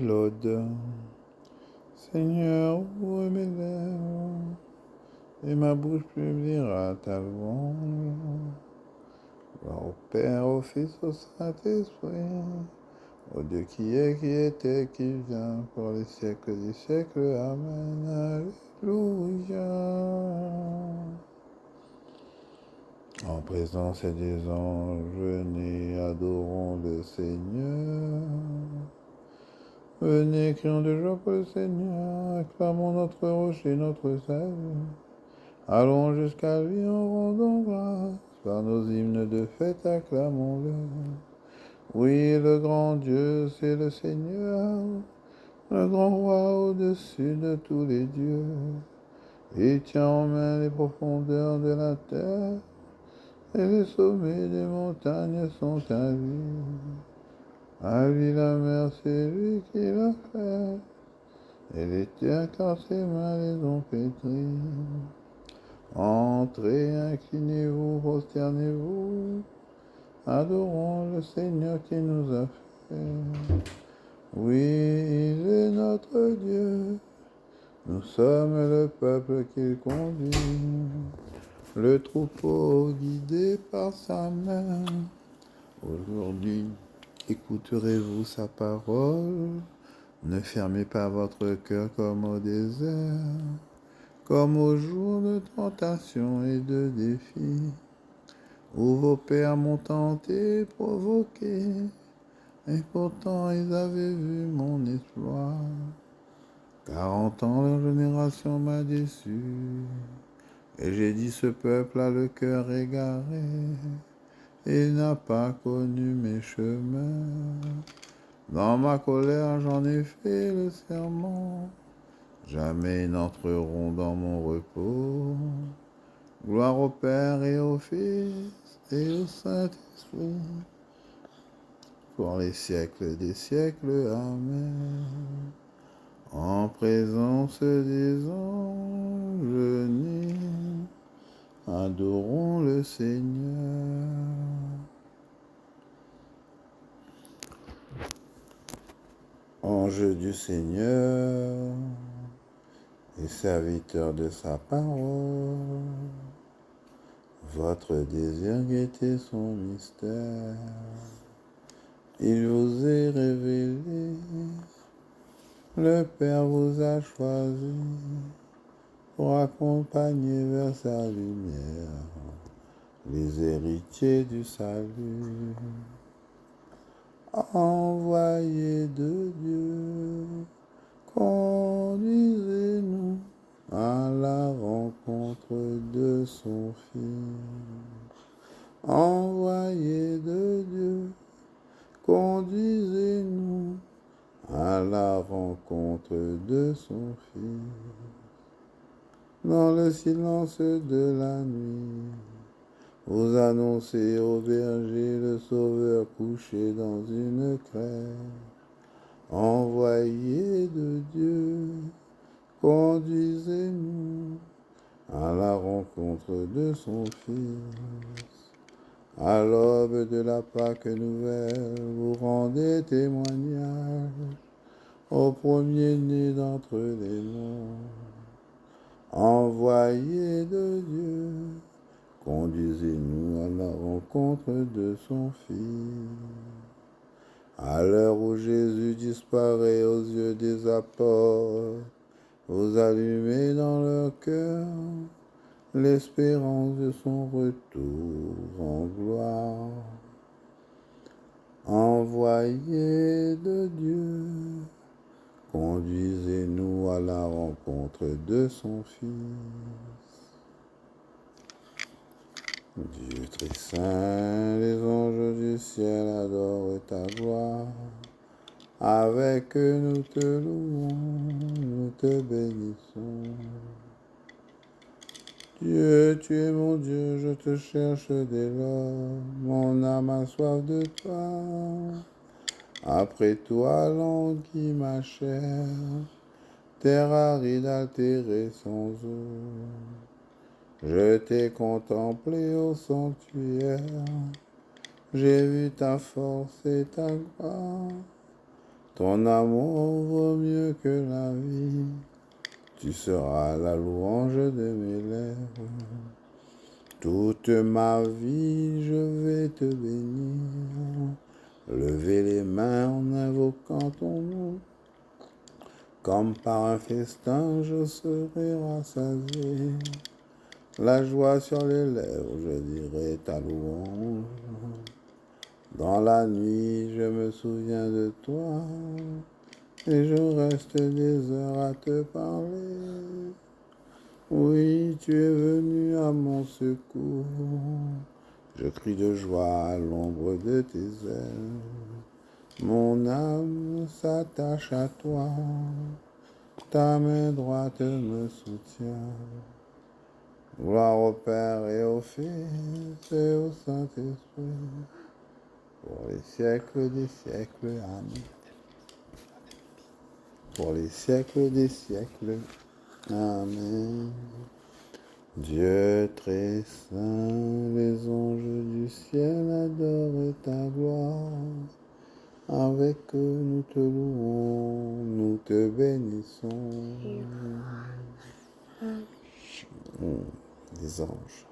L'Aude. Seigneur, ouvre mes lèvres, et ma bouche publiera ta louange. Gloire au Père, au Fils, au Saint-Esprit, au Dieu qui est, qui était, qui vient, pour les siècles des siècles. Amen. Alléluia. En présence des anges, venez, adorons le Seigneur. Venez, crions de joie pour le Seigneur, acclamons notre rocher, notre salut. Allons jusqu'à lui en rendant grâce, par nos hymnes de fête, acclamons-le. Oui, le grand Dieu, c'est le Seigneur, le grand roi au-dessus de tous les dieux. Il tient en main les profondeurs de la terre, et les sommets des montagnes sont à lui. À lui la mer, c'est lui qui l'a fait. Et les terres, car ses mains les ont pétries. Entrez, inclinez-vous, prosternez-vous. Adorons le Seigneur qui nous a fait. Oui, il est notre Dieu. Nous sommes le peuple qu'il conduit. Le troupeau guidé par sa main. Aujourd'hui, écouterez-vous sa parole. Ne fermez pas votre cœur comme au désert, comme au jour de tentation et de défi, où vos pères m'ont tenté, provoqué, et pourtant ils avaient vu mon exploit. 40 ans, leur génération m'a déçu, et j'ai dit ce peuple a le cœur égaré, et il n'a pas connu mes chemins. Dans ma colère, j'en ai fait le serment. Jamais ils n'entreront dans mon repos. Gloire au Père et au Fils et au Saint-Esprit, pour les siècles des siècles. Amen. En présence des anges, venez, adorons le Seigneur. Ange du Seigneur et serviteur de sa parole, votre désir guettait son mystère, il vous est révélé, le Père vous a choisi pour accompagner vers sa lumière les héritiers du salut. Envoyé de Dieu, conduisez-nous à la rencontre de son Fils. Envoyé de Dieu, conduisez-nous à la rencontre de son Fils. Dans le silence de la nuit, vous annoncez au berger le Sauveur couché dans une crèche. Envoyé de Dieu, conduisez-nous à la rencontre de son Fils. À l'aube de la Pâque nouvelle, vous rendez témoignage au premier-né d'entre les morts. Envoyé de Dieu, conduisez-nous à la rencontre de son Fils. À l'heure où Jésus disparaît aux yeux des apôtres, vous allumez dans leur cœur l'espérance de son retour en gloire. Envoyé de Dieu, conduisez-nous à la rencontre de son Fils. Dieu très saint, les anges du ciel adorent ta gloire. Avec eux nous te louons, nous te bénissons. Dieu, tu es mon Dieu, je te cherche dès lors, mon âme a soif de toi. Après toi, languit ma chair, terre aride altérée sans eau. Je t'ai contemplé au sanctuaire, j'ai vu ta force et ta gloire. Ton amour vaut mieux que la vie. Tu seras la louange de mes lèvres. Toute ma vie, je vais te bénir. Lever les mains en invoquant ton nom. Comme par un festin, je serai rassasié. La joie sur les lèvres, je dirai ta louange. Dans la nuit, je me souviens de toi. Et je reste des heures à te parler. Oui, tu es venu à mon secours. Je crie de joie à l'ombre de tes ailes. Mon âme s'attache à toi. Ta main droite me soutient. Gloire au Père et au Fils et au Saint-Esprit. Pour les siècles des siècles. Amen. Pour les siècles des siècles. Amen. Dieu très saint, les anges du ciel adorent ta gloire. Avec eux nous te louons, nous te bénissons. Les anges.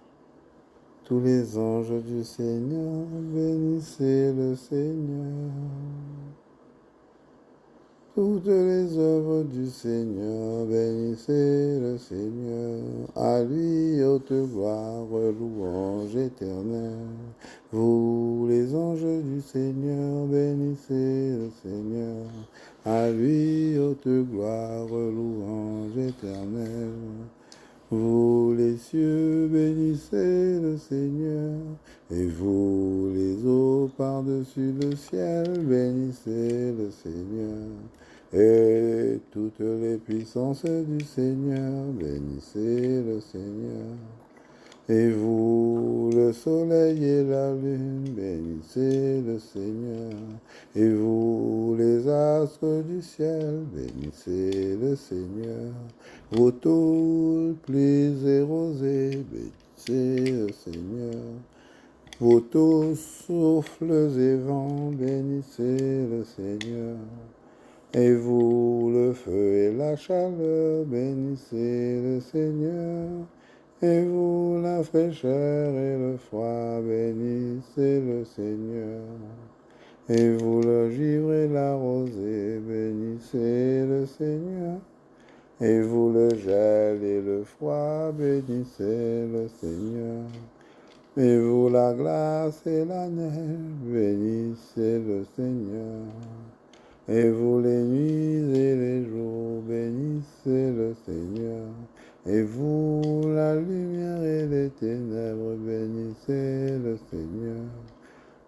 Tous les anges du Seigneur, bénissez le Seigneur. Toutes les œuvres du Seigneur, bénissez le Seigneur. À lui, haute gloire, louange éternelle. Vous, les anges du Seigneur, bénissez le Seigneur. À lui, haute gloire, louange éternelle. Vous, les cieux, bénissez le Seigneur. Et vous, les eaux par-dessus le ciel, bénissez le Seigneur. Et toutes les puissances du Seigneur, bénissez le Seigneur. Et vous, le soleil et la lune, bénissez le Seigneur. Et vous, les astres du ciel, bénissez le Seigneur. Vous tous, pluies et rosées, bénissez le Seigneur. Vous tous, souffles et vents, bénissez le Seigneur. Et vous, le feu et la chaleur, bénissez le Seigneur. Et vous, la fraîcheur et le froid, bénissez le Seigneur. Et vous, le givre et la rosée, bénissez le Seigneur. Et vous, le gel et le froid, bénissez le Seigneur. Et vous, la glace et la neige, bénissez le Seigneur. Et vous, les nuits et les jours, bénissez le Seigneur. Et vous, la lumière et les ténèbres, bénissez le Seigneur.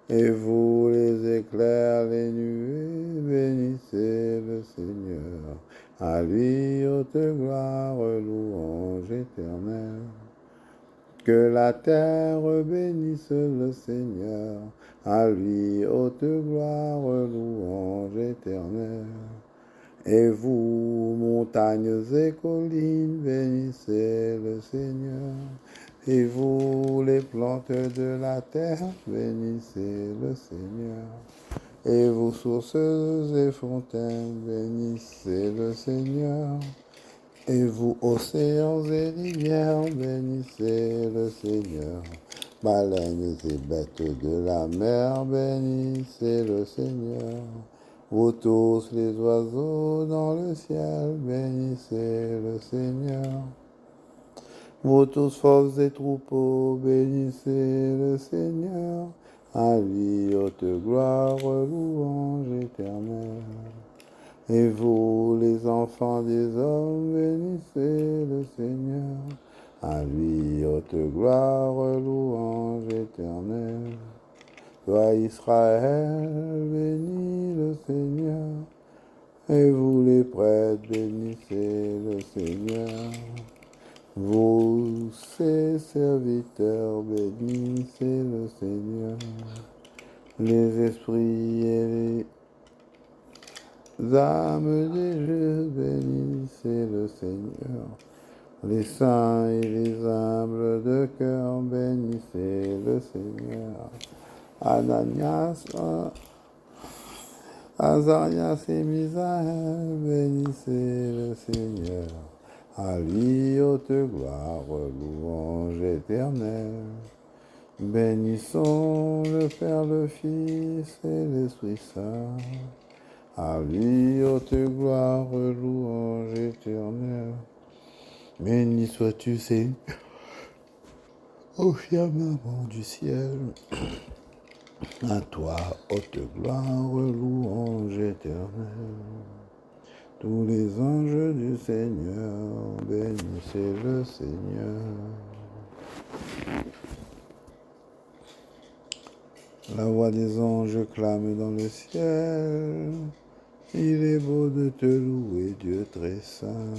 Et vous, les éclairs, les nuées, bénissez le Seigneur. À lui, haute gloire, louange éternelle. Que la terre bénisse le Seigneur. À lui, haute gloire, louange éternelle. Et vous, montagnes et collines, bénissez le Seigneur. Et vous, les plantes de la terre, bénissez le Seigneur. Et vous, sources et fontaines, bénissez le Seigneur. Et vous, océans et rivières, bénissez le Seigneur. Baleines et bêtes de la mer, bénissez le Seigneur. Vous tous les oiseaux dans le ciel, bénissez le Seigneur. Vous tous forces et troupeaux, bénissez le Seigneur. À lui, haute gloire, louange éternelle. Et vous, les enfants des hommes, bénissez le Seigneur. À lui, haute gloire, louange éternelle. Toi, Israël, bénis le Seigneur. Et vous, les prêtres, bénissez le Seigneur. Vous, ses serviteurs, bénissez le Seigneur. Les esprits et les âmes des justes, bénissez le Seigneur. Les saints et les humbles de cœur, bénissez le Seigneur. Ananias, Azarias et Misaël, bénissez le Seigneur. À lui haute gloire, louange éternelle. Bénissons le Père, le Fils et l'Esprit Saint. À lui haute gloire, louange éternelle. Béni sois-tu, Seigneur, au firmament du ciel. À toi, haute gloire, louange éternelle. Tous les anges du Seigneur, bénissez le Seigneur. La voix des anges clame dans le ciel. Il est beau de te louer, Dieu très saint.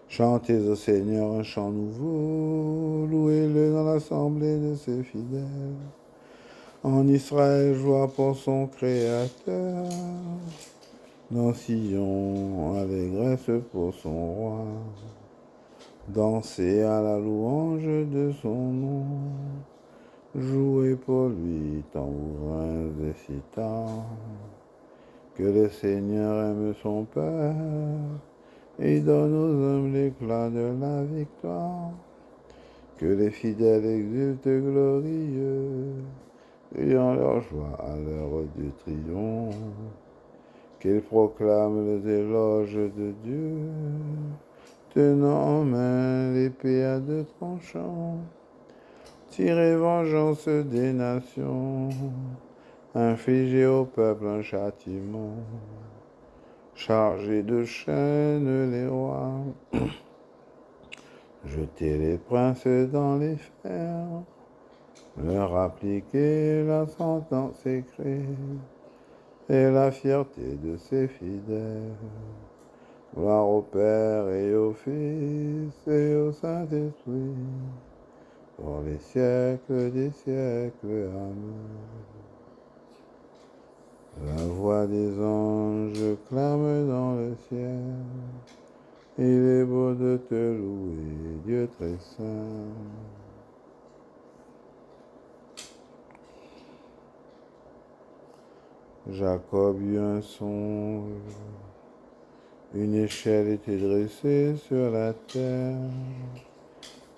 Chantez au Seigneur un chant nouveau, louez-le dans l'assemblée de ses fidèles. En Israël, joie pour son Créateur. Dans Sion, allégresse pour son roi. Dansez à la louange de son nom. Jouez pour lui, tambourins et cithars. Que le Seigneur aime son peuple et donne aux hommes l'éclat de la victoire. Que les fidèles exultent glorieux, ayant leur joie à l'heure du triomphe. Qu'ils proclament les éloges de Dieu, tenant en main l'épée à deux tranchants. Tirez vengeance des nations, infligez au peuple un châtiment. Chargez de chaînes les rois, jetez les princes dans les fers, leur appliquez la sentence écrite et la fierté de ses fidèles. Gloire au Père et au Fils et au Saint-Esprit, pour les siècles des siècles. Amen. La voix des anges clame dans le ciel. Il est beau de te louer, Dieu très saint. Jacob eut un songe. Une échelle était dressée sur la terre,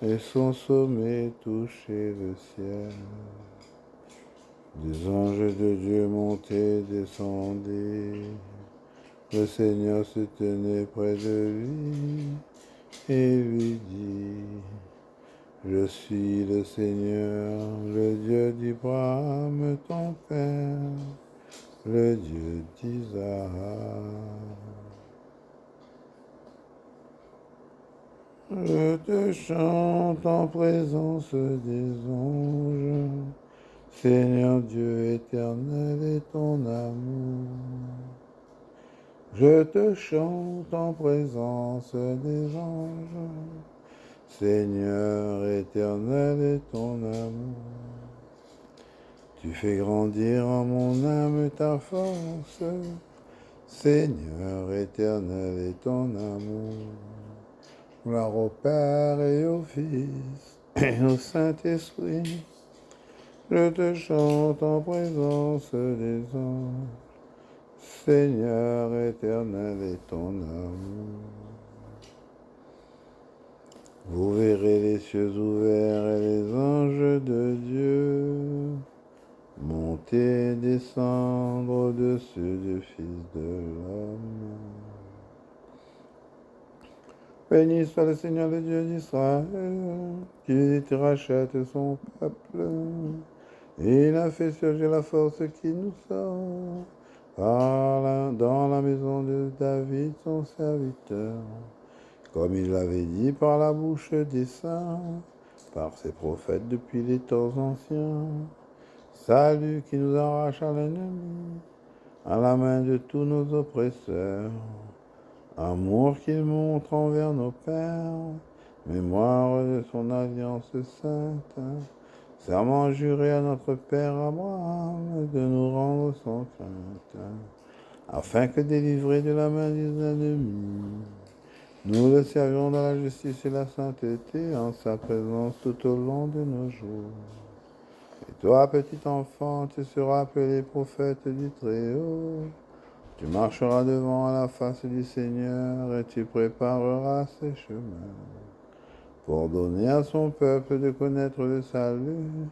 et son sommet touchait le ciel. Des anges de Dieu montaient, descendaient. Le Seigneur se tenait près de lui et lui dit: Je suis le Seigneur, le Dieu d'Abraham, ton père, le Dieu d'Isaac. Je te chante en présence des anges, Seigneur Dieu éternel et ton amour. Je te chante en présence des anges, Seigneur éternel et ton amour. Tu fais grandir en mon âme ta force, Seigneur éternel et ton amour. Gloire au Père et au Fils et au Saint-Esprit. Je te chante en présence des anges, Seigneur éternel et ton amour. Vous verrez les cieux ouverts et les anges de Dieu monter et descendre au-dessus du Fils de l'homme. Béni soit le Seigneur, le Dieu d'Israël, qui rachète son peuple. Et il a fait surgir la force qui nous sort dans la maison de David, son serviteur, comme il l'avait dit par la bouche des saints, par ses prophètes depuis les temps anciens. Salut qui nous arrache à l'ennemi, à la main de tous nos oppresseurs. Amour qu'il montre envers nos pères, mémoire de son alliance sainte, serment juré à notre père Abraham de nous rendre sans crainte, afin que délivrés de la main des ennemis, nous le servions dans la justice et la sainteté en sa présence tout au long de nos jours. Toi, petit enfant, tu seras appelé prophète du Très-Haut. Tu marcheras devant à la face du Seigneur et tu prépareras ses chemins pour donner à son peuple de connaître le salut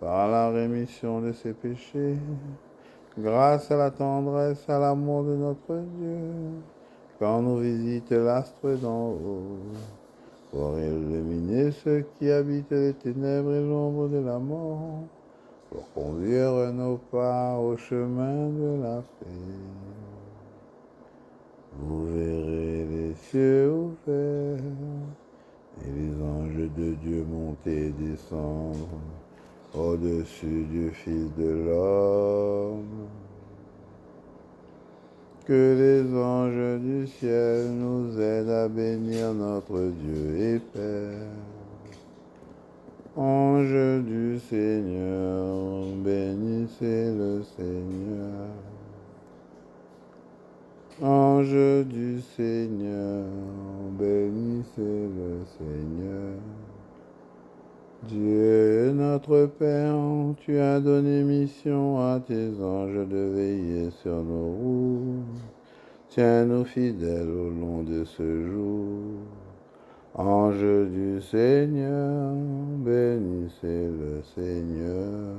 par la rémission de ses péchés, grâce à la tendresse et à l'amour de notre Dieu, quand nous visite l'astre d'en haut, pour illuminer ceux qui habitent les ténèbres et l'ombre de la mort, pour conduire nos pas au chemin de la paix. Vous verrez les cieux ouverts et les anges de Dieu monter et descendre au-dessus du Fils de l'homme. Que les anges du ciel nous aident à bénir notre Dieu et Père. Anges du Seigneur, bénissez le Seigneur. Anges du Seigneur, bénissez le Seigneur. Dieu notre Père, tu as donné mission à tes anges de veiller sur nos routes. Tiens-nous fidèles au long de ce jour. Anges du Seigneur, bénissez le Seigneur.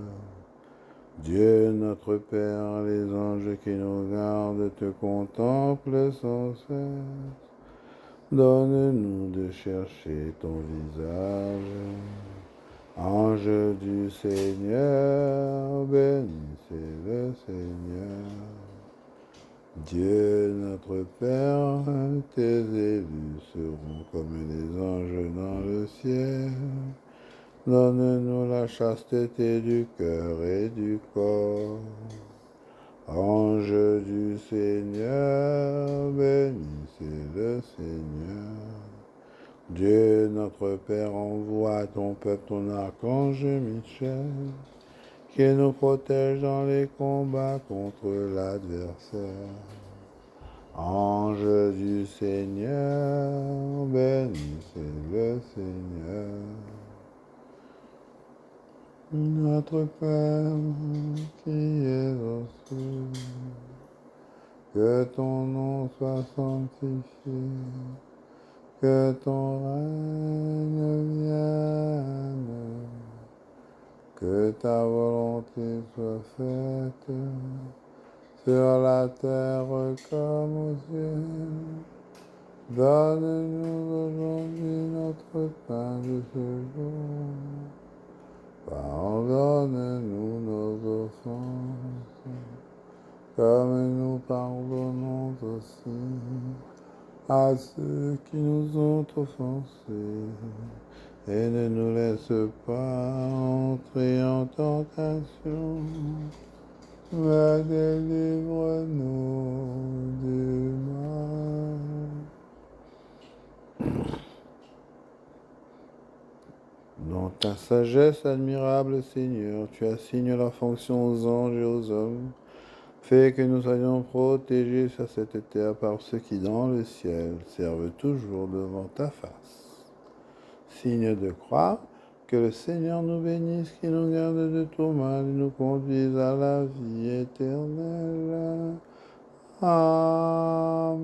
Dieu notre Père, les anges qui nous gardent te contemplent sans cesse. Donne-nous de chercher ton visage. Anges du Seigneur, bénissez le Seigneur. Dieu notre Père, tes élus seront comme les anges dans le ciel. Donne-nous la chasteté du cœur et du corps. Anges du Seigneur, bénissez le Seigneur. Dieu notre Père, envoie à ton peuple ton archange Michel, qui nous protège dans les combats contre l'adversaire. Ange du Seigneur, bénissez le Seigneur. Notre Père qui es aux cieux, que ton nom soit sanctifié, que ton règne vienne, que ta volonté soit faite sur la terre comme au ciel. Donne-nous aujourd'hui notre pain de ce jour. Pardonne-nous nos offenses, comme nous pardonnons aussi à ceux qui nous ont offensés. Et ne nous laisse pas entrer en tentation, mais délivre-nous du mal. Dans ta sagesse admirable, Seigneur, tu assignes la fonction aux anges et aux hommes. Fais que nous soyons protégés sur cette terre par ceux qui, dans le ciel, servent toujours devant ta face. Signe de croix, que le Seigneur nous bénisse, qu'il nous garde de tout mal et nous conduise à la vie éternelle. Amen.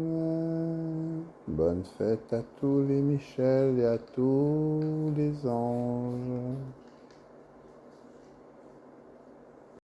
Bonne fête à tous les Michel et à tous les anges.